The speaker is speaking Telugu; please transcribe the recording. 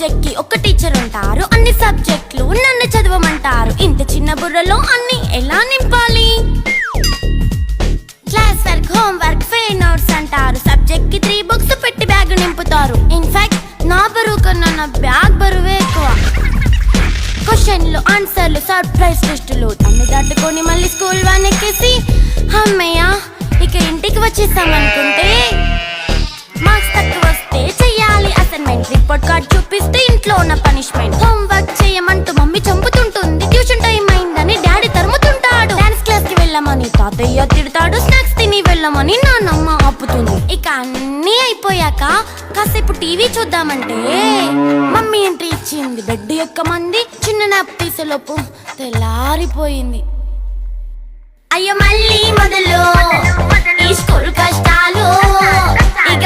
సబ్జెక్ట్ కి ఒక టీచర్ ఉంటారు, అన్ని సబ్జెక్టులు నన్ను చదవమంటారు. ఇంత చిన్న బుర్రలో అన్ని ఎలా నింపాలి? Class work, home work, fair notes అంటారు. సబ్జెక్ట్ కి 3 బుక్స్ పెట్టి బ్యాగ్ నింపుతారు. ఇన్ఫాక్ట్ నా బరువు కన్నా నా బ్యాగ్ బరువే ఎక్కువ. క్వశ్చన్లు, ఆన్సర్లు, సర్ప్రైజ్ టెస్టులు అన్ని దాటుకొని మళ్ళీ స్కూల్ వ్యాన్ ఎక్కేసి అమ్మయ్య ఇక ఇంటికి వచ్చేసామనుకుంటే మార్క్స్ తక్కువ వస్తే చెయ్యాలి అసైన్మెంట్. రిపోర్ట్ కార్డ్ చూపిస్తే ఇంట్లో ఉన్న పనిష్మెంట్. హోమ్ వర్క్ చేయమంటూ మమ్మీ చంపుతుంటుంది. ట్యూషన్ టైం అయిందని డాడీ తరుముతుంటాడు. డాన్స్ క్లాస్ కి వెళ్ళమని తాతయ్య తిడతాడు. స్నాక్స్ తిని వెళ్ళమని నాన్నమ్మ ఆపుతుంది. ఇక అన్నీ అయిపోయాక కాసేపు టీవీ చూద్దామంటే మమ్మీ ఎంట్రీ ఇచ్చింది. బెడ్ ఎక్కమంది. చిన్న నాప్ తీసేలోపు తెల్లారిపోయింది. అయ్యో మళ్ళీ మొదలు ఈ స్కూల్ కష్టాలు. ఇక